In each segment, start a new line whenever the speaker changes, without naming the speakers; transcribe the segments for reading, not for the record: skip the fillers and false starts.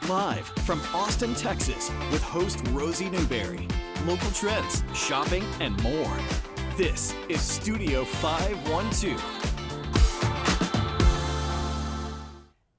Live from Austin, Texas, with host Rosie Newberry. Local trends, shopping, and more. This is Studio 512.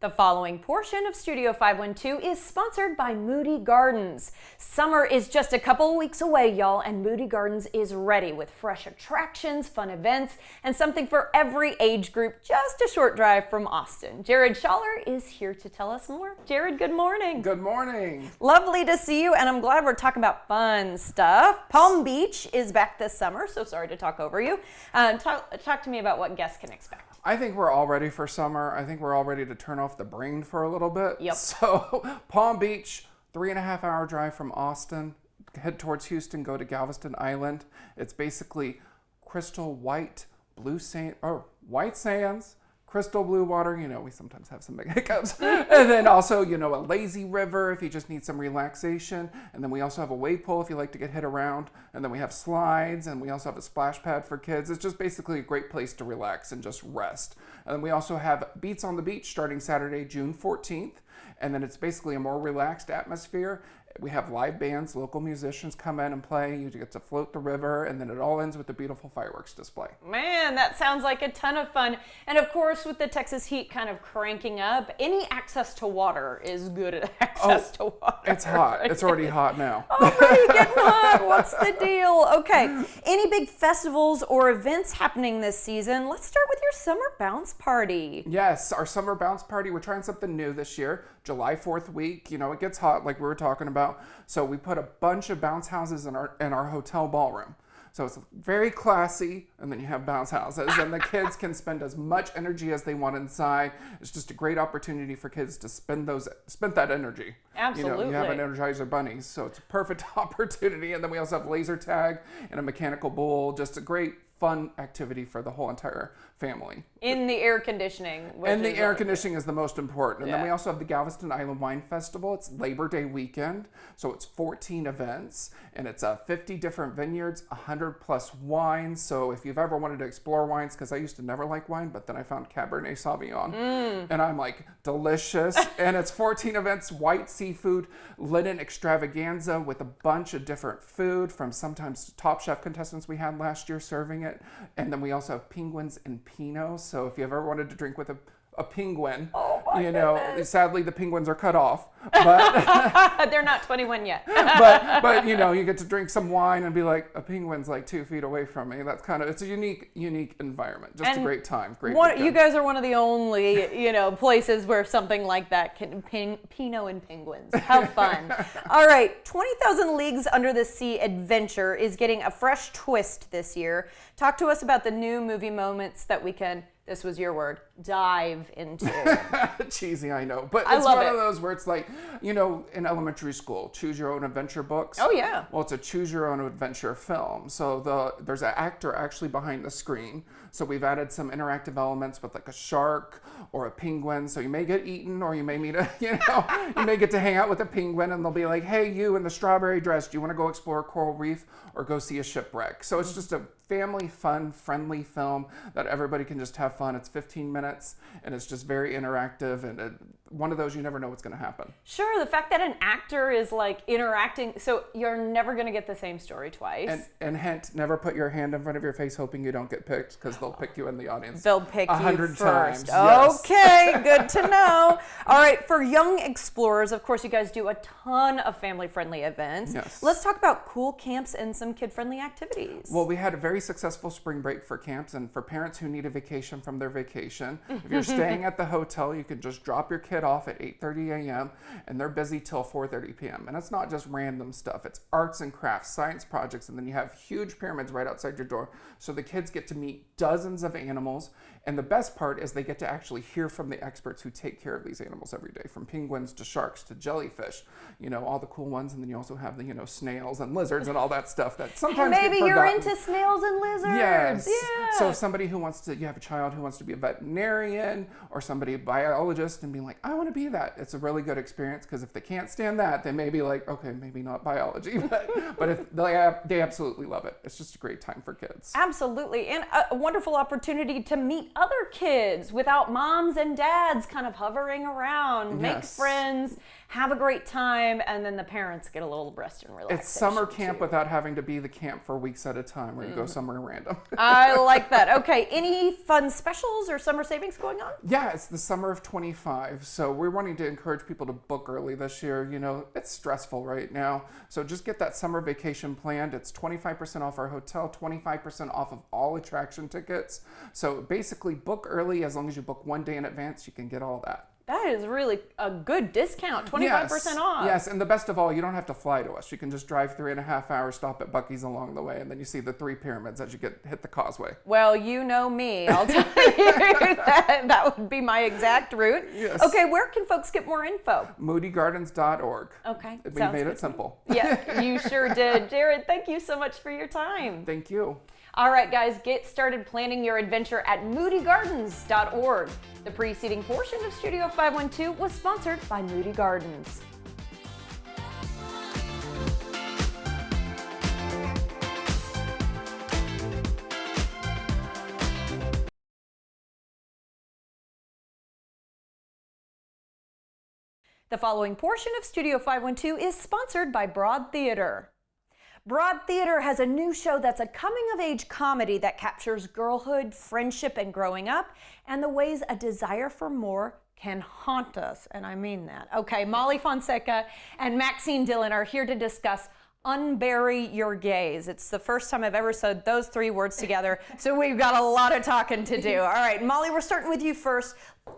The following portion of Studio 512 is sponsored by Moody Gardens. Summer is just a couple weeks away, y'all, and Moody Gardens is ready with fresh attractions, fun events, and something for every age group just a short drive from Austin. Jared Schaller is here to tell us more. Jared, good morning.
Good morning.
Lovely to see you, and I'm glad we're talking about fun stuff. Palm Beach is back this summer, so sorry to talk over you. Talk to me about what guests can expect.
I think we're all ready for summer. I think we're all ready to turn off the brain for a little bit.
Yep.
So Palm Beach, 3.5-hour drive from Austin. Head towards Houston, go to Galveston Island. It's basically crystal white, white sands, crystal blue water. You know, we sometimes have some big hiccups. And then also, a lazy river if you just need some relaxation. And then we also have a wave pool if you like to get hit around. And then we have slides, and we also have a splash pad for kids. It's just basically a great place to relax and just rest. And then we also have Beats on the Beach starting Saturday, June 14th. And then it's basically a more relaxed atmosphere. We have live bands, local musicians come in and play. You get to float the river, and then it all ends with a beautiful fireworks display.
Man, that sounds like a ton of fun. And of course, with the Texas heat kind of cranking up, any access to water is good access to water.
It's hot. It's already hot now.
Already getting hot. What's the deal? Okay. Any big festivals or events happening this season? Let's start with your summer bounce party.
Yes, our summer bounce party. We're trying something new this year. July 4th week, it gets hot like we were talking about. So we put a bunch of bounce houses in our hotel ballroom. So it's very classy, and then you have bounce houses, and the kids can spend as much energy as they want inside. It's just a great opportunity for kids to spend that energy.
Absolutely.
You have an Energizer Bunny, so it's a perfect opportunity. And then we also have laser tag and a mechanical bull, just a great fun activity for the whole entire family.
In the air conditioning.
And the air conditioning is the most important. And
Yeah.
then we also have the Galveston Island Wine Festival. It's Labor Day weekend, so it's 14 events, and it's 50 different vineyards, 100 plus wines. So if you've ever wanted to explore wines, because I used to never like wine, but then I found Cabernet Sauvignon, and I'm like, delicious. And it's 14 events, white seafood, linen extravaganza with a bunch of different food from sometimes Top Chef contestants we had last year serving it. And then we also have penguins and Pinot. So if you ever wanted to drink with a penguin,
goodness.
Sadly the penguins are cut off, but
they're not 21 yet.
but you get to drink some wine and be like, a penguin's like 2 feet away from me. That's it's a unique environment. Just a great time. Great.
You guys are one of the only, places where something like that can Pinot and penguins. How fun. All right. 20,000 Leagues Under the Sea Adventure is getting a fresh twist this year. Talk to us about the new movie moments that we can, this was your word, dive into.
Cheesy, I know. But
I
it's
love
one
it.
of those where it's like, in elementary school, choose your own adventure books.
Oh, yeah.
Well, it's a choose your own adventure film. So there's an actor actually behind the screen. So we've added some interactive elements with like a shark or a penguin. So you may get eaten, or you may meet you may get to hang out with a penguin, and they'll be like, hey, you in the strawberry dress, do you want to go explore a coral reef or go see a shipwreck? So it's just a family fun, friendly film that everybody can just have fun. It's 15 minutes, and it's just very interactive, and one of those you never know what's going to happen.
Sure, the fact that an actor is like interacting, so you're never going to get the same story twice.
And hint, never put your hand in front of your face hoping you don't get picked, because they'll pick you in the audience.
They'll pick you
100
first.
times. Yes.
Okay, good to know. All right, for young explorers, of course, you guys do a ton of family-friendly events.
Yes.
Let's talk about cool camps and some kid-friendly activities.
Well, we had a very successful spring break for camps, and for parents who need a vacation from their vacation, if you're staying at the hotel, you can just drop your kid off at 8:30 a.m. and they're busy till 4:30 p.m. And it's not just random stuff. It's arts and crafts, science projects, and then you have huge pyramids right outside your door. So the kids get to meet dozens of animals. And the best part is they get to actually hear from the experts who take care of these animals every day, from penguins to sharks to jellyfish, all the cool ones. And then you also have the, snails and lizards and all that stuff that sometimes
maybe
get
you're
forgotten.
into snails and lizards.
Yes.
Yeah.
So if somebody you have a child who wants to be a veterinarian or somebody, a biologist, and being like, I want to be that. It's a really good experience, because if they can't stand that, they may be like, okay, maybe not biology, but if they absolutely love it. It's just a great time for kids.
Absolutely. And a wonderful opportunity to meet other kids without moms and dads kind of hovering around, make
Yes.
friends, have a great time, and then the parents get a little rest and relaxation.
It's summer camp without having to be the camp for weeks at a time where you go somewhere random.
I like that. Okay, any fun specials or summer savings going on?
Yeah, it's the summer of 25, so we're wanting to encourage people to book early this year. You know, it's stressful right now, so just get that summer vacation planned. It's 25% off our hotel, 25% off of all attraction tickets. So basically book early. As long as you book 1 day in advance, you can get all that.
That is really a good discount, 25% off.
Yes, and the best of all, you don't have to fly to us. You can just drive 3.5 hours, stop at Buc-ee's along the way, and then you see the 3 pyramids as you hit the causeway.
Well, you know me. I'll tell you that would be my exact route.
Yes.
Okay, where can folks get more info?
moodygardens.org.
Okay,
We
sounds
made
good
it simple.
Yeah, you sure did. Jared, thank you so much for your time.
Thank you.
All right, guys, get started planning your adventure at moodygardens.org. The preceding portion of Studio 512 was sponsored by Moody Gardens. The following portion of Studio 512 is sponsored by Broad Theater. Broad Theater has a new show that's a coming-of-age comedy that captures girlhood, friendship, and growing up, and the ways a desire for more can haunt us, and I mean that. Okay, Molly Fonseca and Maxine Dillon are here to discuss Unbury Your Gaze. It's the first time I've ever said those 3 words together, so we've got a lot of talking to do. All right, Molly, we're starting with you first.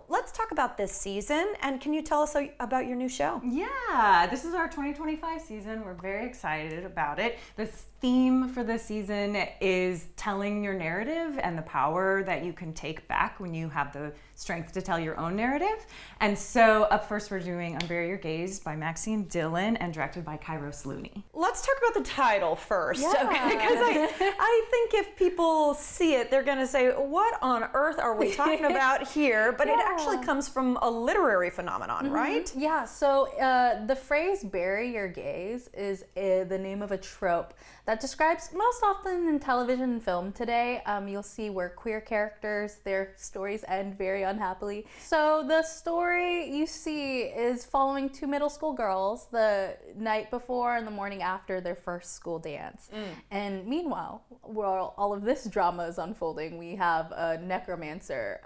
Let's talk about this season, and can you tell us about your new show?
Yeah, this is our 2025 season. We're very excited about it. The theme for this season is telling your narrative and the power that you can take back when you have the strength to tell your own narrative. And so up first, we're doing Unbury Your Gaze by Maxine Dillon and directed by Kairos Looney.
Let's talk about the title first,
Yeah.
okay? Because I think if people see it, they're going to say, what on earth are we talking about here? But it actually comes from a literary phenomenon, right?
Yeah, so the phrase bury your gaze is the name of a trope that describes most often in television and film today. You'll see where queer characters, their stories end very unhappily. So the story you see is following 2 middle school girls the night before and the morning after their first school dance. And meanwhile, while all of this drama is unfolding, we have a necromancer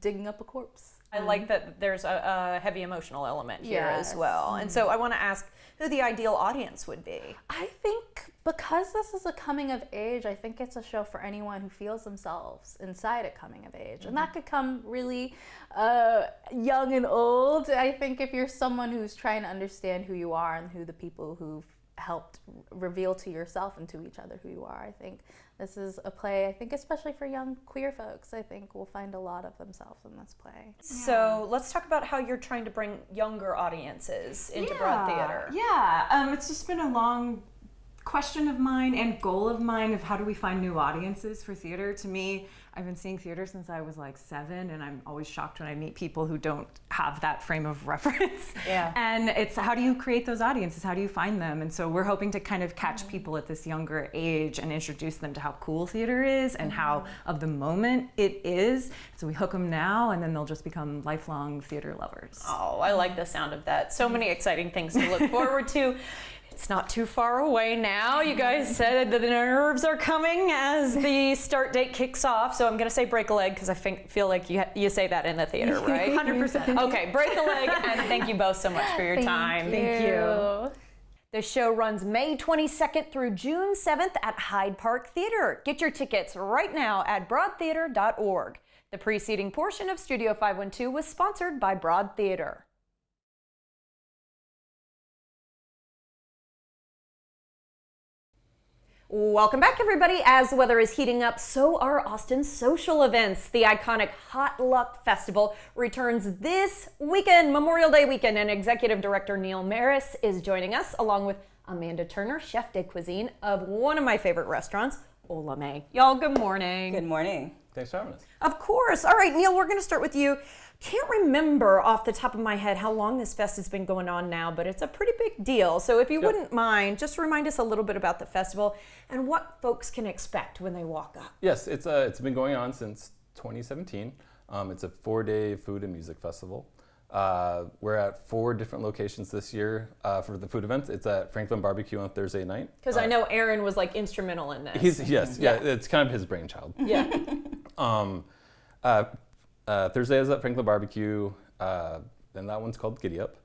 digging up a corpse.
I like that there's a heavy emotional element here as
Yes.
well. And so I want to ask who the ideal audience would be.
I think because this is a coming of age, I think it's a show for anyone who feels themselves inside a coming of age. And that could come really young and old. I think if you're someone who's trying to understand who you are and who the people who've helped reveal to yourself and to each other who you are, I think this is a play, I think especially for young queer folks, I think will find a lot of themselves in this play.
So let's talk about how you're trying to bring younger audiences into Broad Theater.
Yeah, it's just been a long question of mine and goal of mine of how do we find new audiences for theater. To me, I've been seeing theater since I was like 7, and I'm always shocked when I meet people who don't have that frame of reference.
Yeah.
And it's how do you create those audiences? How do you find them? And so we're hoping to kind of catch people at this younger age and introduce them to how cool theater is and how of the moment it is. So we hook them now, and then they'll just become lifelong theater lovers.
Oh, I like the sound of that. So many exciting things to look forward to. It's not too far away now. You guys said that the nerves are coming as the start date kicks off. So I'm going to say break a leg because I feel like you say that in the theater, right?
100%.
Okay, break a leg, and thank you both so much for your time.
Thank you.
The show runs May 22nd through June 7th at Hyde Park Theater. Get your tickets right now at broadtheater.org. The preceding portion of Studio 512 was sponsored by Broad Theater. Welcome back, everybody. As the weather is heating up, so are Austin's social events. The iconic Hot Luck Festival returns this weekend, Memorial Day weekend, and Executive Director Neil Maris is joining us, along with Amanda Turner, chef de cuisine of one of my favorite restaurants, Ola May. Y'all, good morning.
Good morning.
Thanks for having us.
Of course. All right, Neil, we're going to start with you. Can't remember off the top of my head how long this fest has been going on now, but it's a pretty big deal. So if you wouldn't mind, just remind us a little bit about the festival and what folks can expect when they walk up.
Yes, it's been going on since 2017. It's a 4-day food and music festival.
We're at 4 different locations this year for the food event. It's at Franklin Barbecue on Thursday night.
Because I know Aaron was like instrumental in this.
It's kind of his brainchild.
Yeah.
Thursday is at Franklin Barbecue, and that one's called Giddy Up.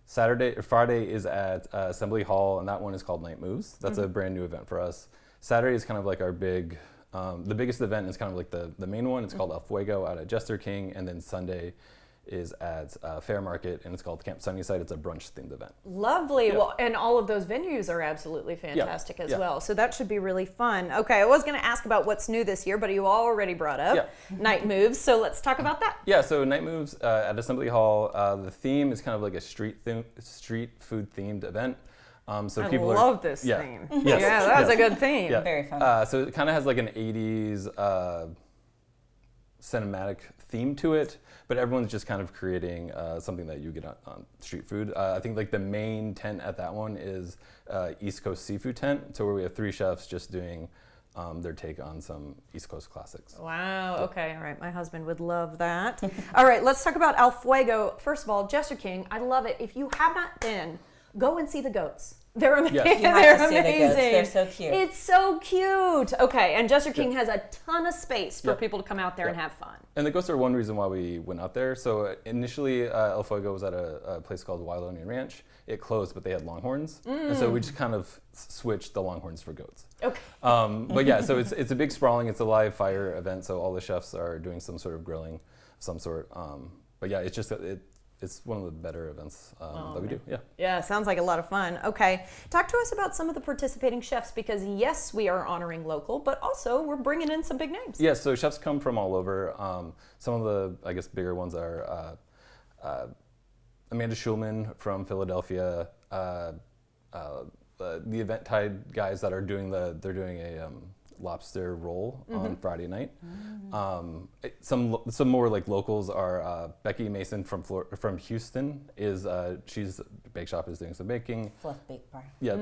Friday is at Assembly Hall, and that one is called Night Moves. That's a brand new event for us. Saturday is kind of like our the biggest event is kind of like the main one. It's called El Fuego out at Jester King, and then Sunday is at Fair Market, and it's called Camp Sunnyside. It's a brunch-themed event.
Lovely.
Yeah.
Well, and all of those venues are absolutely fantastic as
Yeah.
well. So that should be really fun. Okay, I was going to ask about what's new this year, but you already brought up Night Moves. So let's talk about that.
Yeah, so Night Moves at Assembly Hall, the theme is kind of like a street food themed event. So
I
people
love this theme.
Yes,
Yeah, that's
yes.
a good theme.
Yeah.
Very fun.
So it kind of has like an 80s cinematic theme to it, but everyone's just kind of creating something that you get on street food. I think like the main tent at that one is East Coast Seafood Tent, so where we have 3 chefs just doing their take on some East Coast classics.
Wow. Okay. All right. My husband would love that. All right. Let's talk about El Fuego. First of all, Jester King. I love it. If you have not been, go and see the goats. They're amazing.
Yes.
You have
They're
to see the
amazing.
goats. They're so cute.
It's so cute. Okay. And Jester King has a ton of space for
Yeah.
people to come out there and
Yeah.
have fun.
And the goats are one reason why we went out there. So initially, El Fuego was at a place called Wild Onion Ranch. It closed, but they had longhorns, and so we just kind of switched the longhorns for goats.
Okay.
But yeah, so it's a big sprawling. It's a live fire event, so all the chefs are doing some sort of grilling, of some sort. But yeah, it's just it's one of the better events that we do. Yeah.
Yeah, sounds like a lot of fun. Okay. Talk to us about some of the participating chefs because, yes, we are honoring local, but also we're bringing in some big names.
Yeah, so chefs come from all over. Some of the, I guess, bigger ones are Amanda Schulman from Philadelphia, the Event Tide guys that are doing they're doing a lobster roll on Friday night. Some more like locals are Becky Mason from Houston. She's Bake Shop is doing some baking.
Fluff Bake Bar.
Yeah,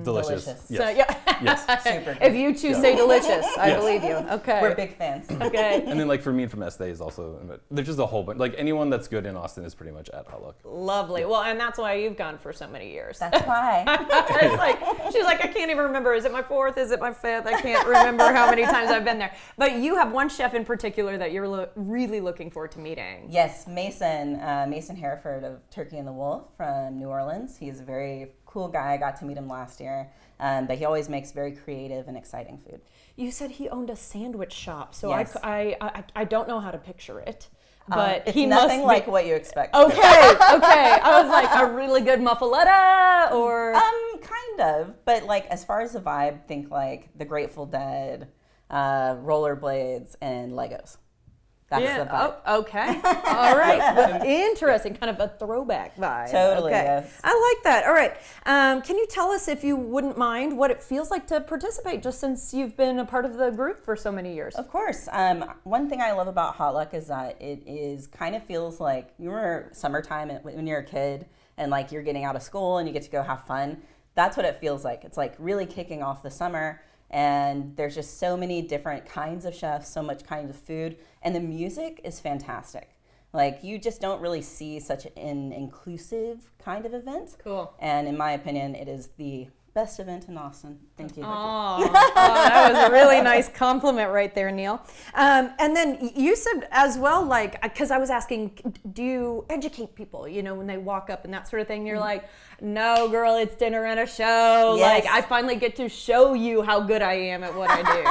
delicious.
Delicious.
Yes.
So, yeah.
Yes.
Super good.
If you two say delicious, I
Yes.
believe you. Okay.
We're big fans.
Okay.
And then like for me from Estee is also, there's just a whole bunch. Like anyone that's good in Austin is pretty much at Hot Luck.
Lovely. Well, and that's why you've gone for so many years.
That's why.
It's like, she's like, I can't even remember. Is it my 4th? Is it my 5th? I can't remember how many times I've been there. But you have one chef in particular that you're really looking forward to meeting.
Yes, Mason Hereford of Turkey and the Wolf from New Orleans. He's a very cool guy. I got to meet him last year. But he always makes very creative and exciting food.
You said he owned a sandwich shop, so
Yes.
I don't know how to picture it. But
it's
he
nothing
must
like
be,
what you expect.
Okay. I was like, a really good muffaletta or
Kind of. But like as far as the vibe, think like the Grateful Dead, rollerblades, and Legos. That's the vibe.
Oh, okay. All right. Well, interesting. Kind of a throwback vibe.
Totally,
Okay.
yes.
I like that. All right. Can you tell us, if you wouldn't mind, what it feels like to participate, just since you've been a part of the group for so many years?
Of course. One thing I love about Hot Luck is that it is kind of feels like you remember summertime when you're a kid and like you're getting out of school and you get to go have fun. That's what it feels like. It's like really kicking off the summer. And there's just so many different kinds of chefs, so much kinds of food, and the music is fantastic. Like you just don't really see such an inclusive kind of event.
Cool.
And in my opinion, it is the best event in Austin. Thank you.
Oh, that was a really nice compliment right there, Neil. And then you said as well, like, because I was asking, do you educate people, you know, when they walk up and that sort of thing? You're like, no, girl, it's dinner and a show.
Yes.
Like, I finally get to show you how good I am at what I do.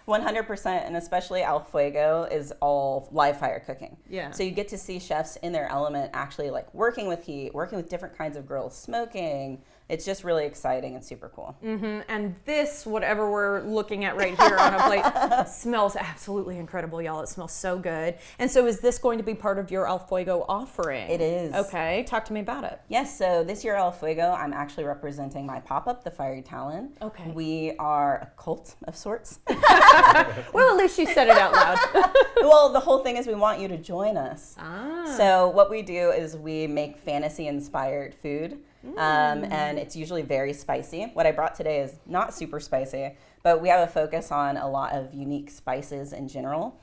100%, and especially El Fuego is all live fire cooking.
Yeah.
So you get to see chefs in their element, actually like working with heat, working with different kinds of grills, smoking. It's just really exciting and super cool.
And this, whatever we're looking at right here on a plate, smells absolutely incredible, y'all. It smells so good. And so is this going to be part of your El Fuego offering?
It is.
Okay, talk to me about it.
Yes, so this year El Fuego, I'm actually representing my pop-up, the Fiery Talon.
Okay.
We are a cult of sorts.
Well, at least you said it out loud.
Well, the whole thing is we want you to join us.
Ah.
So what we do is we make fantasy-inspired food, and it's usually very spicy. What I brought today is not super spicy, but we have a focus on a lot of unique spices in general.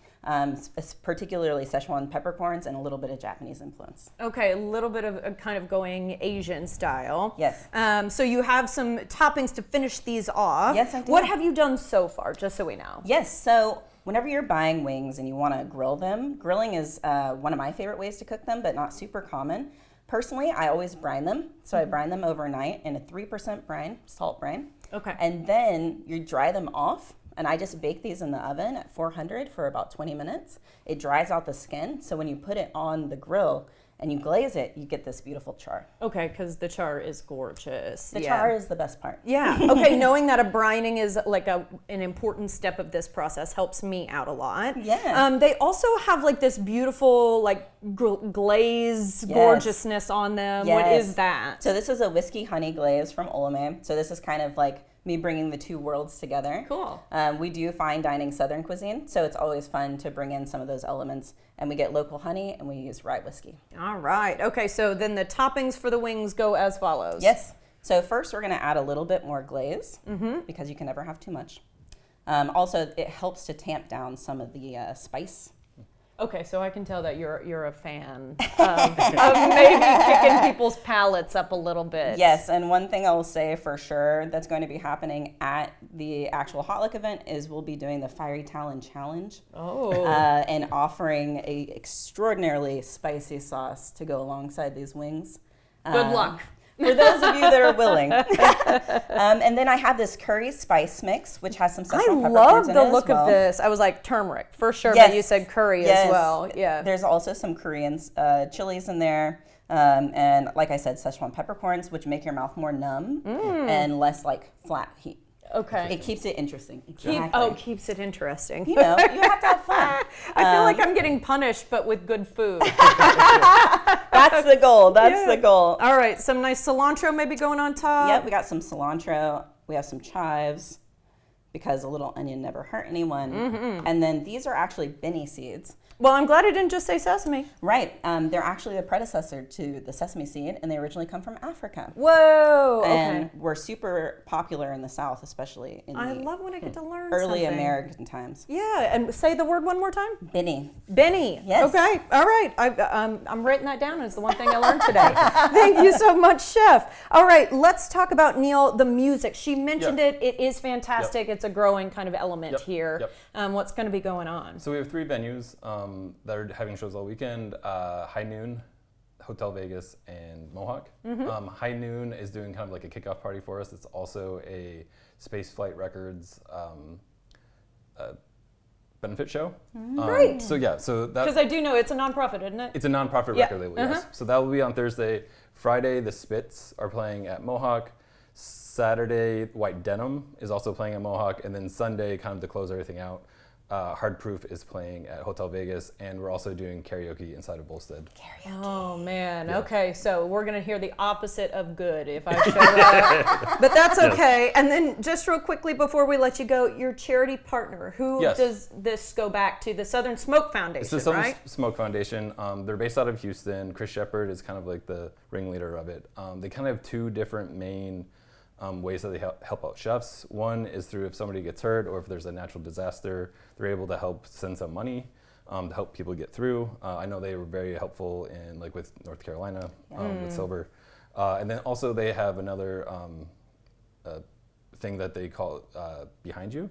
particularly Szechuan peppercorns and a little bit of Japanese influence.
Okay, a little bit of kind of going Asian style.
Yes.
So you have some toppings to finish these off.
Yes, I do.
What have you done so far, just so we know?
Yes, so whenever you're buying wings and you want to grill them, grilling is one of my favorite ways to cook them, but not super common. Personally, I always brine them. So I brine them overnight in a 3% brine, salt brine.
Okay.
And then you dry them off. And I just bake these in the oven at 400 for about 20 minutes. It dries out the skin. So when you put it on the grill and you glaze it, you get this beautiful char.
Okay, because the char is gorgeous.
The char is the best part.
Yeah. Okay. Knowing that a brining is like an important step of this process helps me out a lot.
Yeah.
They also have like this beautiful like glaze gorgeousness on them. What
Yes.
is that?
So this is a whiskey honey glaze from Olame. So this is kind of like me bringing the two worlds together.
Cool.
We do fine dining Southern cuisine, so it's always fun to bring in some of those elements. And we get local honey and we use rye whiskey.
All right. Okay. So then the toppings for the wings go as follows.
Yes. So first we're gonna add a little bit more glaze because you can never have too much. Also, it helps to tamp down some of the spice.
Okay, so I can tell that you're a fan of maybe kicking people's palates up a little bit.
Yes, and one thing I will say for sure that's going to be happening at the actual Hot Luck event is we'll be doing the Fiery Talon Challenge. And offering a extraordinarily spicy sauce to go alongside these wings.
Good luck.
For those of you that are willing. And then I have this curry spice mix, which has some
I
Szechuan
love
peppercorns in
the
it as
look
well.
of this. I was like turmeric for sure,
Yes.
but you said curry as
Yes.
well. Yeah.
There's also some Korean chilies in there. And like I said, Szechuan peppercorns, which make your mouth more numb and less like flat heat.
Okay.
It keeps it interesting.
Keeps it interesting.
You know, you have to have fun.
I feel like I'm getting punished, but with good food.
That's the goal. That's the goal.
All right, some nice cilantro maybe going on top.
Yep, we got some cilantro. We have some chives because a little onion never hurt anyone. And then these are actually beni seeds.
Well, I'm glad it didn't just say sesame.
Right. They're actually the predecessor to the sesame seed, and they originally come from Africa.
Whoa.
And
Okay.
were super popular in the South, especially in
I
the
love when I get to learn
early
something.
American times.
Yeah, and say the word one more time.
Beni.
Benny.
Yes.
Okay. All right. I'm writing that down. It's the one thing I learned today. Thank you so much, Chef. All right. Let's talk about, Neil, the music. She mentioned it. It is fantastic. It's a growing kind of element here. What's going to be going on?
So we have 3 venues that are having shows all weekend. High Noon, Hotel Vegas, and Mohawk. High Noon is doing kind of like a kickoff party for us. It's also a Spaceflight Records benefit show.
Great.
So yeah, so that
Because I do know it's a nonprofit, isn't it?
it's a nonprofit record label. Yes. So that will be on Thursday. Friday, the Spits are playing at Mohawk. Saturday, White Denim is also playing at Mohawk, and then Sunday, kind of to close everything out, Hard Proof is playing at Hotel Vegas, and we're also doing karaoke inside of Volstead.
Oh man. Okay, so we're gonna hear the opposite of good if I show up, but that's okay. And then just real quickly before we let you go, your charity partner. Who
Yes.
does this go back to? The Southern Smoke Foundation,
It's the Southern
right?
Smoke Foundation. They're based out of Houston. Chris Shepard is kind of like the ringleader of it. They kind of have 2 different main ways that they help out chefs. One is through if somebody gets hurt or if there's a natural disaster, they're able to help send some money to help people get through. I know they were very helpful in like with North Carolina with silver. And then also they have another thing that they call Behind You.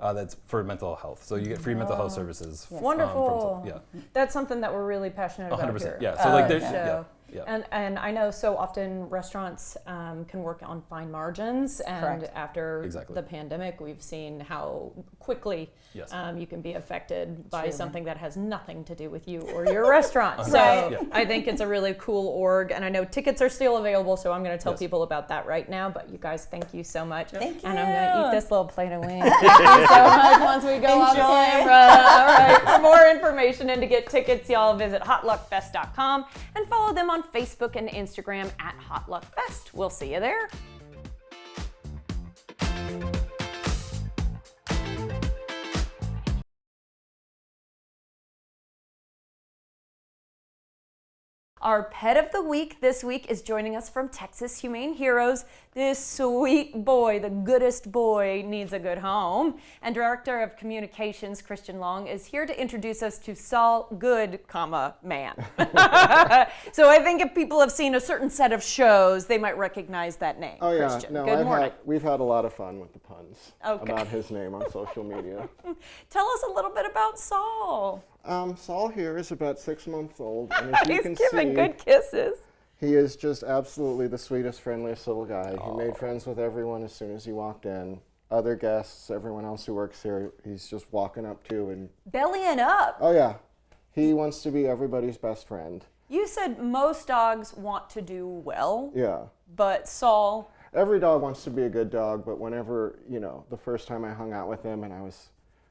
That's for mental health. So you get free mental health services.
Wonderful.
Yeah.
That's something that we're really passionate about
100%.
here.
Yeah. So like there's
So-
yeah.
And I know so often restaurants can work on fine margins, and
Correct.
after
Exactly.
the pandemic, we've seen how quickly
Yes.
you can be affected by
Truly.
something that has nothing to do with you or your restaurant. So
Right.
Yeah.
I think it's a really cool org, and I know tickets are still available, so I'm going to tell
Yes.
people about that right now. But you guys, thank you so much.
Thank
And I'm going to
you.
eat this little plate of wings. Thank you so much once we go off
Enjoy.
camera. All right. For more information and to get tickets, y'all visit hotluckfest.com and follow them on Facebook and Instagram at hotluckfest. We'll see you there. Our pet of the week this week is joining us from Texas Humane Heroes. This sweet boy, the goodest boy, needs a good home. And Director of Communications, Christian Long, is here to introduce us to Saul Good, man. So I think if people have seen a certain set of shows, they might recognize that name.
Oh yeah,
Christian.
no,
Good morning.
we've had a lot of fun with the puns
Okay.
about his name on social media.
Tell us a little bit about Saul.
Saul here is about 6 months old, and as you
He's
can
giving
see,
good kisses.
he is just absolutely the sweetest, friendliest little guy. He made friends with everyone as soon as he walked in. Other guests, everyone else who works here, he's just walking up to and,
Bellying up.
oh yeah, he wants to be everybody's best friend.
You said most dogs want to do well,
Yeah.
but Saul,
Every dog wants to be a good dog, but whenever, the first time I hung out with him and I was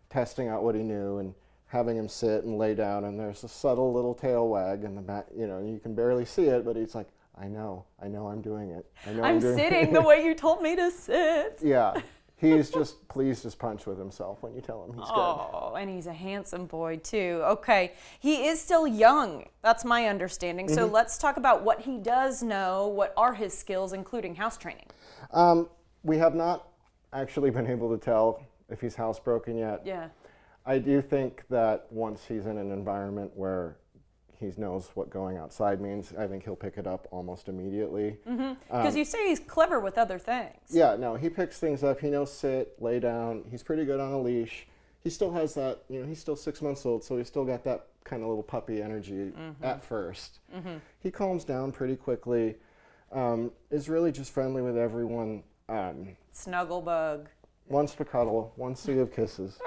testing out what he knew and having him sit and lay down, and there's a subtle little tail wag in the back, you can barely see it, but he's like, I know I'm doing it. I know
I'm
doing
sitting the way you told me to sit.
Yeah, he's just pleased as punch with himself when you tell him he's good.
Oh, and he's a handsome boy too. Okay, he is still young. That's my understanding. So let's talk about what he does know. What are his skills, including house training?
We have not actually been able to tell if he's housebroken yet.
Yeah.
I do think that once he's in an environment where he knows what going outside means, I think he'll pick it up almost immediately.
Because you say he's clever with other things.
Yeah, no, he picks things up. He knows sit, lay down. He's pretty good on a leash. He still has that, he's still 6 months old, so he's still got that kind of little puppy energy at first. He calms down pretty quickly, is really just friendly with everyone,
Snugglebug.
wants to cuddle, wants to give kisses.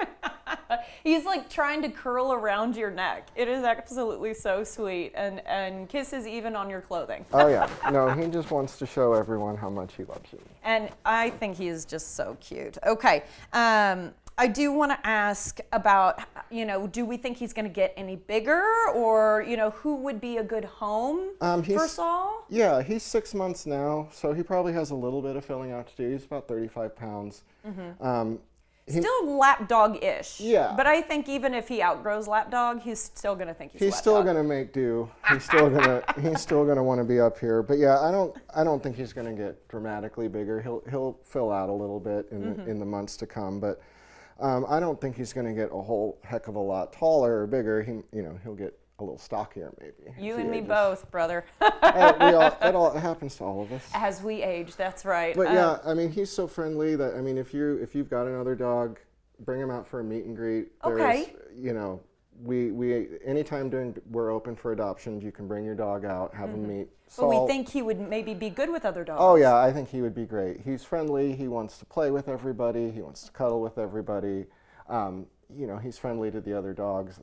He's like trying to curl around your neck. It is absolutely so sweet, and kisses even on your clothing.
Oh yeah, no, he just wants to show everyone how much he loves you.
And I think he is just so cute. Okay, I do want to ask about, do we think he's going to get any bigger, or who would be a good home for Saul?
Yeah, he's 6 months now, so he probably has a little bit of filling out to do. He's about 35 pounds.
Still lapdog-ish.
Yeah.
But I think even if he outgrows lapdog, he's still going to think he's
He's
lapdog.
still gonna make do. He's still gonna want to be up here. But yeah, I don't think he's gonna get dramatically bigger. He'll fill out a little bit in the months to come. But I don't think he's gonna get a whole heck of a lot taller or bigger. He'll get a little stockier maybe.
You
as he
and me
ages.
both, brother.
It happens to all of us.
As we age, that's right.
But yeah, I mean, he's so friendly that if you've got another dog, bring him out for a meet and greet.
Okay.
We anytime we're open for adoptions, you can bring your dog out, have him meet.
But we
Saul.
think he would maybe be good with other dogs.
Oh yeah, I think he would be great. He's friendly. He wants to play with everybody. He wants to cuddle with everybody. He's friendly to the other dogs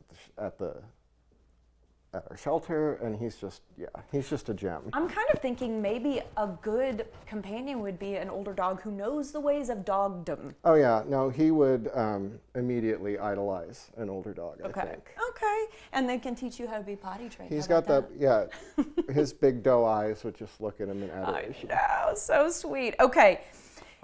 at our shelter, and he's just a gem.
I'm kind of thinking maybe a good companion would be an older dog who knows the ways of dogdom.
Oh yeah, no, he would immediately idolize an older dog, I think.
Okay. And they can teach you how to be potty trained.
He's
How
got
about
his big doe eyes would just look at him in
I
adoration.
know, so sweet. Okay.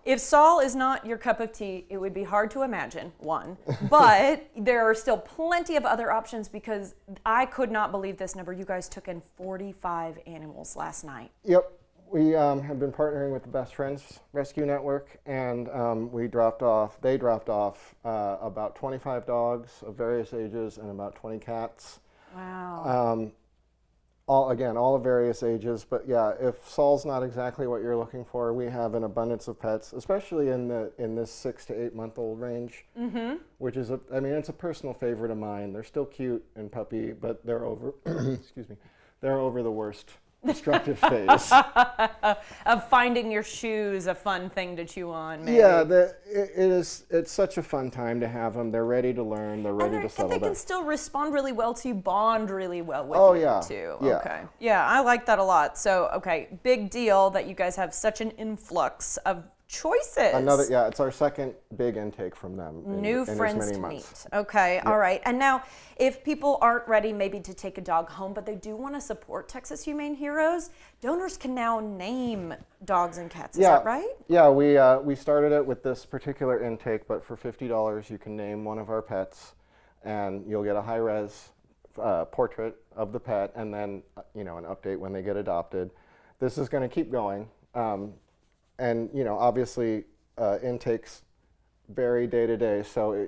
If Saul is not your cup of tea, it would be hard to imagine, one. But there are still plenty of other options, because I could not believe this number. You guys took in 45 animals last night.
Yep, we have been partnering with the Best Friends Rescue Network, and they dropped off about 25 dogs of various ages and about 20 cats.
Wow.
All of various ages, but yeah, if Saul's not exactly what you're looking for, we have an abundance of pets, especially in this 6 to 8 month old range, which is it's a personal favorite of mine. They're still cute and puppy, but they're over they're over the worst destructive phase.
Of finding your shoes a fun thing to chew on, maybe.
Yeah, it's such a fun time to have them. They're ready to learn. They're ready to settle
And they
down.
can still respond really well to you, bond really well with
Oh,
you,
yeah.
too.
Yeah.
Okay. Yeah, I like that a lot. So, okay, big deal that you guys have such an influx of choices.
It's our second big intake from them.
New
in
friends
as many
to
months.
meet. Okay, all right. And now, if people aren't ready maybe to take a dog home, but they do want to support Texas Humane Heroes, donors can now name dogs and cats. Is that right?
Yeah, we started it with this particular intake, but for $50 you can name one of our pets, and you'll get a high-res portrait of the pet, and then an update when they get adopted. This is going to keep going, and obviously intakes vary day to day. So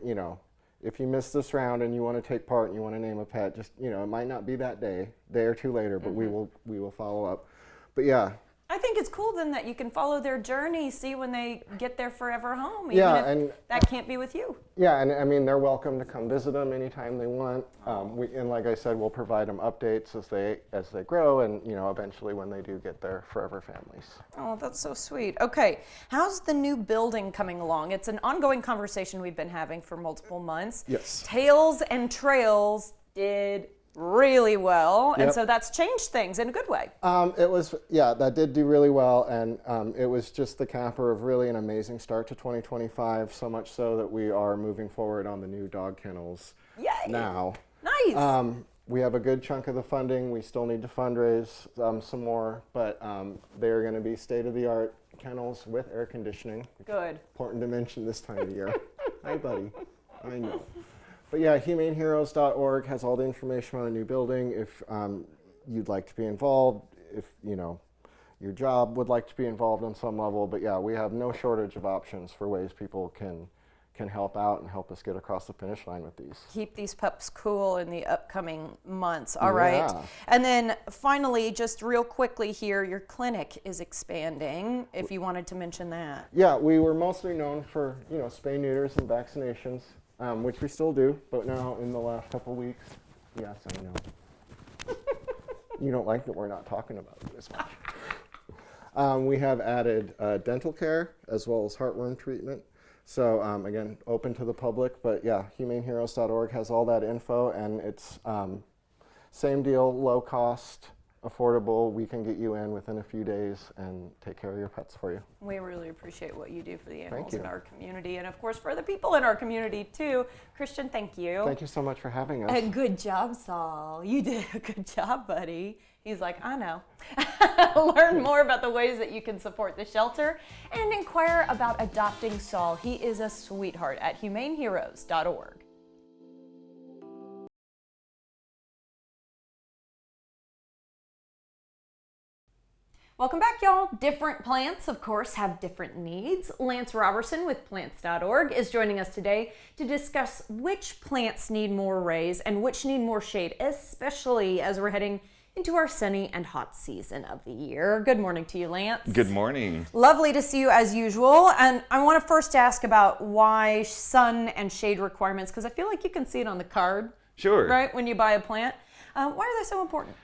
if you miss this round and you want to take part and you want to name a pet, just it might not be that day or two later, but we will follow up. But yeah.
I think it's cool then that you can follow their journey, see when they get their forever home,
and
that can't be with you.
Yeah, and I mean, they're welcome to come visit them anytime they want. And like I said, we'll provide them updates as they grow, and eventually when they do get their forever families.
Oh, that's so sweet. Okay, how's the new building coming along? It's an ongoing conversation we've been having for multiple months.
Yes.
Tales and Trails did really well, and
Yep.
so that's changed things in a good way.
That did do really well, and it was just the capper of really an amazing start to 2025, so much so that we are moving forward on the new dog kennels
Yay!
now.
Nice.
We have a good chunk of the funding. We still need to fundraise some more, but they're going to be state-of-the-art kennels with air conditioning.
Good.
Important to mention this time of year. Hi, buddy. I know. But yeah, humaneheroes.org has all the information on a new building. If you'd like to be involved, if your job would like to be involved on some level. But yeah, we have no shortage of options for ways people can help out and help us get across the finish line with these.
Keep these pups cool in the upcoming months. All right.
Yeah.
And then finally, just real quickly here, your clinic is expanding, if you wanted to mention that.
Yeah, we were mostly known for spay neuters and vaccinations, which we still do, but now in the last couple weeks, yes, I know. You don't like that we're not talking about it as much. We have added dental care as well as heartworm treatment. So again, open to the public, but yeah, humaneheroes.org has all that info, and it's same deal, low cost, affordable. We can get you in within a few days and take care of your pets for you.
We really appreciate what you do for the animals
you.
in our community, and of course for the people in our community too. Christian, thank you.
Thank you so much for having us.
Good job, Saul. You did a good job, buddy. He's like, I know. Learn more about the ways that you can support the shelter and inquire about adopting Saul. He is a sweetheart at humaneheroes.org. Welcome back, y'all. Different plants, of course, have different needs. Lance Robertson with plants.org is joining us today to discuss which plants need more rays and which need more shade, especially as we're heading into our sunny and hot season of the year. Good morning to you, Lance.
Good morning.
Lovely to see you as usual. And I want to first ask about why sun and shade requirements, because I feel like you can see it on the card.
Sure.
Right, when you buy a plant. Why are they so important?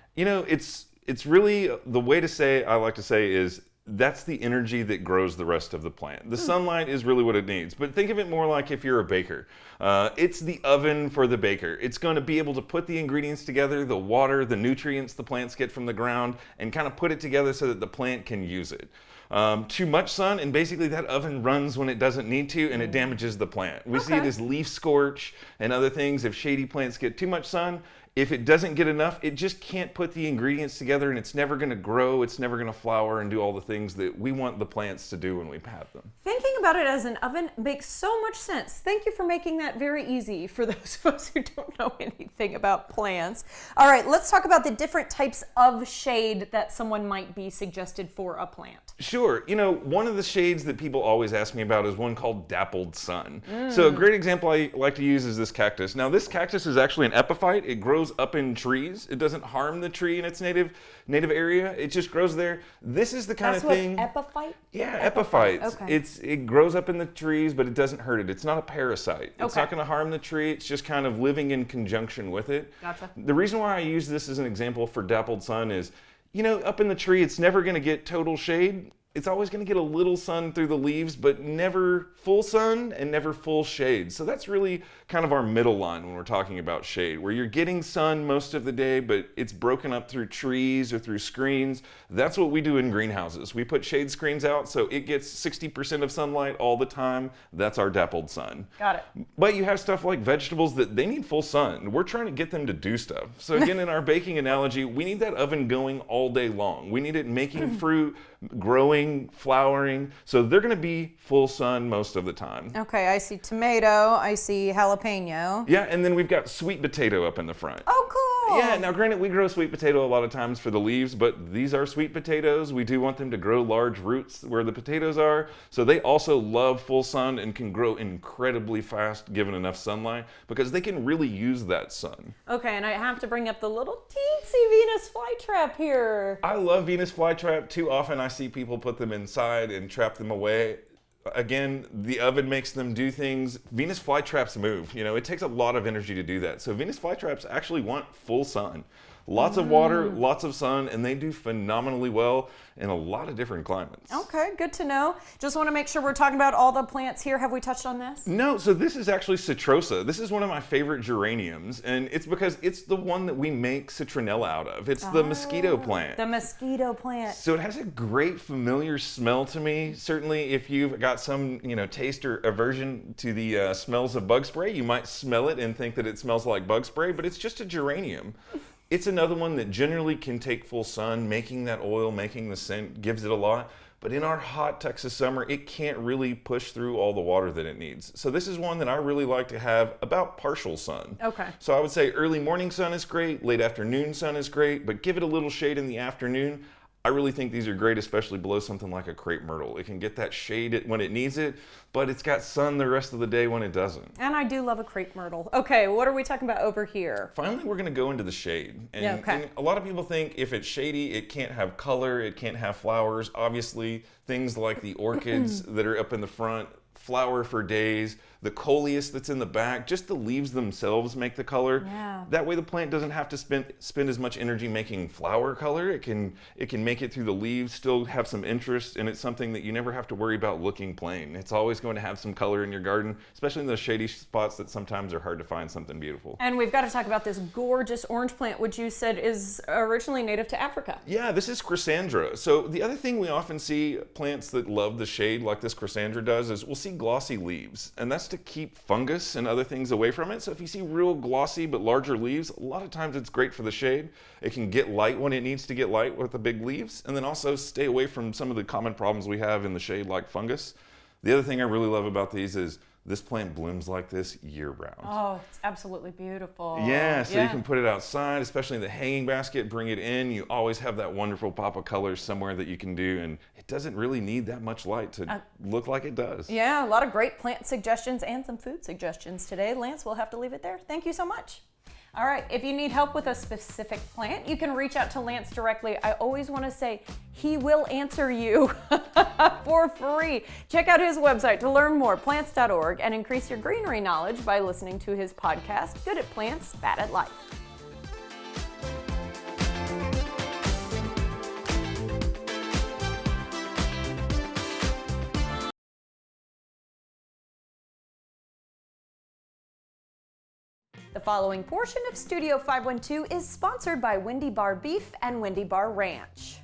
It's really, the way to say, I like to say, is that's the energy that grows the rest of the plant. The sunlight is really what it needs. But think of it more like if you're a baker. It's the oven for the baker. It's going to be able to put the ingredients together, the water, the nutrients the plants get from the ground, and kind of put it together so that the plant can use it. Too much sun, and basically that oven runs when it doesn't need to, and it damages the plant. We see it as leaf scorch and other things. If shady plants get too much sun, if it doesn't get enough, it just can't put the ingredients together, and it's never going to grow, it's never going to flower and do all the things that we want the plants to do when we have them.
Thinking about it as an oven makes so much sense. Thank you for making that very easy for those of us who don't know anything about plants. All right, let's talk about the different types of shade that someone might be suggested for a plant.
Sure. One of the shades that people always ask me about is one called dappled sun. So a great example I like to use is this cactus. Now, this cactus is actually an epiphyte. It grows up in trees. It doesn't harm the tree in its native area. It just grows there. This is the kind of thing.
That's what epiphyte?
Yeah, epiphytes.
Okay.
It grows up in the trees, but it doesn't hurt it. It's not a parasite. It's not going to harm the tree. It's just kind of living in conjunction with it.
Gotcha.
The reason why I use this as an example for dappled sun is, up in the tree, it's never going to get total shade. It's always going to get a little sun through the leaves, but never full sun and never full shade. So that's really kind of our middle line when we're talking about shade, where you're getting sun most of the day, but it's broken up through trees or through screens. That's what we do in greenhouses. We put shade screens out so it gets 60% of sunlight all the time. That's our dappled sun.
Got it.
But you have stuff like vegetables that they need full sun. We're trying to get them to do stuff. So again, in our baking analogy, we need that oven going all day long. We need it making fruit, growing, flowering. So they're going to be full sun most of the time.
Okay, I see tomato, I see jalapeno.
Yeah, and then we've got sweet potato up in the front.
Oh, cool.
Yeah, now granted, we grow sweet potato a lot of times for the leaves, but these are sweet potatoes. We do want them to grow large roots where the potatoes are. So they also love full sun and can grow incredibly fast given enough sunlight because they can really use that sun.
Okay, and I have to bring up the little teensy Venus flytrap here.
I love Venus flytrap. Too often I see people put them inside and trap them away. Again, the oven makes them do things. Venus flytraps move. You know, it takes a lot of energy to do that. So Venus flytraps actually want full sun. Lots of water, lots of sun, and they do phenomenally well in a lot of different climates.
Okay, good to know. Just want to make sure we're talking about all the plants here. Have we touched on this?
No, so this is actually Citrosa. This is one of my favorite geraniums, and it's because it's the one that we make citronella out of. It's the mosquito plant.
The mosquito plant.
So it has a great familiar smell to me. Certainly if you've got some, taste or aversion to the smells of bug spray, you might smell it and think that it smells like bug spray, but it's just a geranium. It's another one that generally can take full sun, making that oil, making the scent, gives it a lot. But in our hot Texas summer, it can't really push through all the water that it needs. So this is one that I really like to have about partial sun.
Okay.
So I would say early morning sun is great, late afternoon sun is great, but give it a little shade in the afternoon. I really think these are great, especially below something like a crepe myrtle. It can get that shade when it needs it, but it's got sun the rest of the day when it doesn't.
And I do love a crepe myrtle. Okay, what are we talking about over here?
Finally, we're going to go into the shade. And a lot of people think if it's shady, it can't have color, it can't have flowers. Obviously, things like the orchids that are up in the front flower for days. The coleus that's in the back, just the leaves themselves make the color.
Yeah.
That way the plant doesn't have to spend as much energy making flower color. It can make it through the leaves, still have some interest, and it's something that you never have to worry about looking plain. It's always going to have some color in your garden, especially in those shady spots that sometimes are hard to find something beautiful.
And we've got to talk about this gorgeous orange plant, which you said is originally native to Africa.
Yeah, this is Chrysandra. So the other thing we often see plants that love the shade like this Chrysandra does is we'll see glossy leaves, and that's to keep fungus and other things away from it. So if you see real glossy but larger leaves, a lot of times it's great for the shade. It can get light when it needs to get light with the big leaves, and then also stay away from some of the common problems we have in the shade like fungus. The other thing I really love about these is this plant blooms like this year-round.
Oh, it's absolutely beautiful.
Yeah, so you can put it outside, especially in the hanging basket, bring it in. You always have that wonderful pop of colors somewhere that you can do, and it doesn't really need that much light to look like it does.
Yeah, a lot of great plant suggestions and some food suggestions today. Lance, we'll have to leave it there. Thank you so much. All right, if you need help with a specific plant, you can reach out to Lance directly. I always want to say he will answer you for free. Check out his website to learn more, plants.org, and increase your greenery knowledge by listening to his podcast, Good at Plants, Bad at Life. The following portion of Studio 512 is sponsored by Wendy Bar Beef and Wendy Bar Ranch.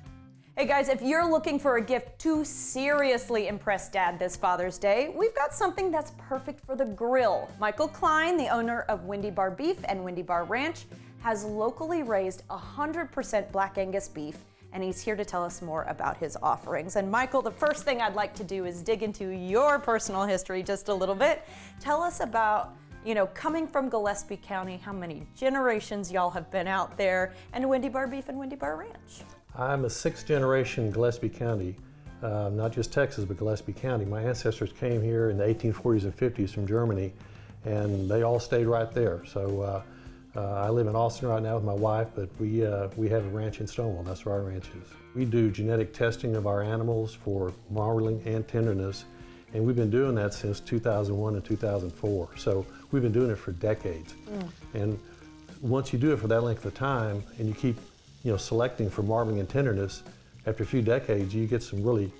Hey guys, if you're looking for a gift to seriously impress Dad this Father's Day, we've got something that's perfect for the grill. Michael Klein, the owner of Wendy Bar Beef and Wendy Bar Ranch, has locally raised 100% Black Angus beef, and he's here to tell us more about his offerings. And Michael, the first thing I'd like to do is dig into your personal history just a little bit. Tell us about, coming from Gillespie County, how many generations y'all have been out there, and Wendy Bar Beef and Wendy Bar Ranch.
I'm a sixth generation Gillespie County, not just Texas, but Gillespie County. My ancestors came here in the 1840s and 50s from Germany, and they all stayed right there. So I live in Austin right now with my wife, but we have a ranch in Stonewall. That's where our ranch is. We do genetic testing of our animals for marbling and tenderness, and we've been doing that since 2001 and 2004. So we've been doing it for decades. And once you do it for that length of time, and you keep selecting for marbling and tenderness, after a few decades, you get some really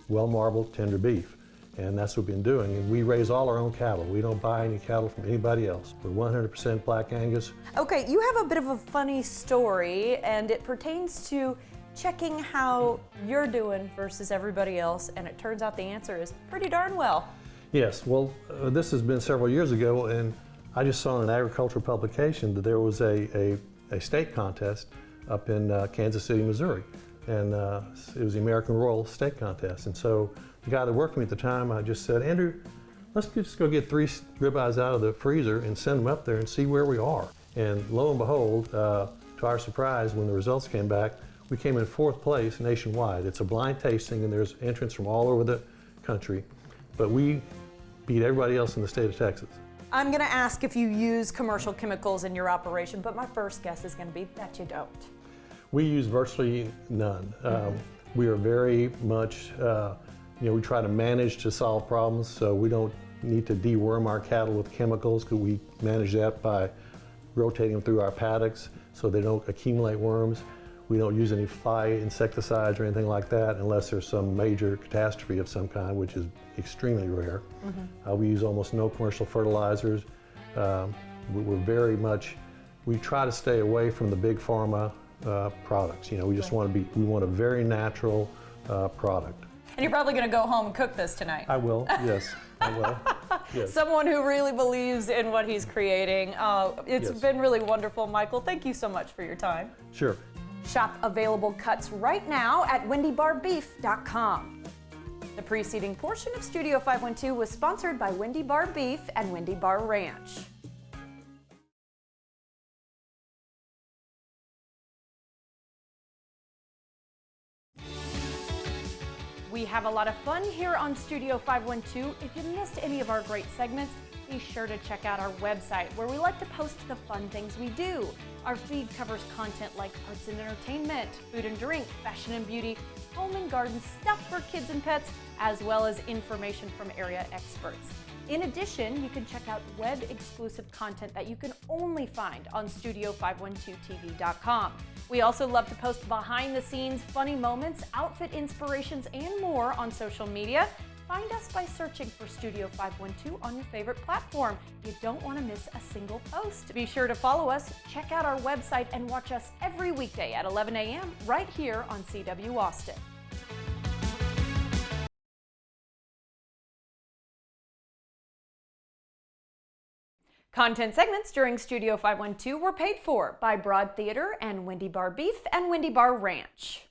well-marbled, tender beef. And that's what we've been doing. And we raise all our own cattle. We don't buy any cattle from anybody else. We're 100% Black Angus.
Okay, you have a bit of a funny story, and it pertains to checking how you're doing versus everybody else, and it turns out the answer is pretty darn well.
Yes, well, this has been several years ago, and I just saw in an agricultural publication that there was a state contest up in Kansas City, Missouri, and it was the American Royal Steak Contest. And so the guy that worked with me at the time, I just said, Andrew, let's just go get 3 ribeyes out of the freezer and send them up there and see where we are. And lo and behold, to our surprise, when the results came back, we came in 4th place nationwide. It's a blind tasting, and there's entrants from all over the country, but we beat everybody else in the state of Texas.
I'm going to ask if you use commercial chemicals in your operation, but my first guess is going to be that you don't.
We use virtually none. We are very much, we try to manage to solve problems, so we don't need to deworm our cattle with chemicals, because we manage that by rotating them through our paddocks so they don't accumulate worms. We don't use any fly insecticides or anything like that unless there's some major catastrophe of some kind, which is extremely rare. We use almost no commercial fertilizers. We're very much, we try to stay away from the big pharma products. We just want a very natural product.
And you're probably going to go home and cook this tonight.
I will, yes, I will. Yes.
Someone who really believes in what he's creating. It's been really wonderful, Michael. Thank you so much for your time.
Sure.
Shop available cuts right now at wendybarbeef.com. The preceding portion of Studio 512 was sponsored by Wendy Bar Beef and Wendy Bar Ranch. We have a lot of fun here on Studio 512. If you missed any of our great segments, be sure to check out our website where we like to post the fun things we do. Our feed covers content like arts and entertainment, food and drink, fashion and beauty, home and garden stuff for kids and pets, as well as information from area experts. In addition, you can check out web-exclusive content that you can only find on Studio512TV.com. We also love to post behind-the-scenes funny moments, outfit inspirations, and more on social media. Find us by searching for Studio 512 on your favorite platform. You don't want to miss a single post. Be sure to follow us, check out our website, and watch us every weekday at 11 a.m. right here on CW Austin. Content segments during Studio 512 were paid for by Broad Theater and Wendy Bar Beef and Wendy Bar Ranch.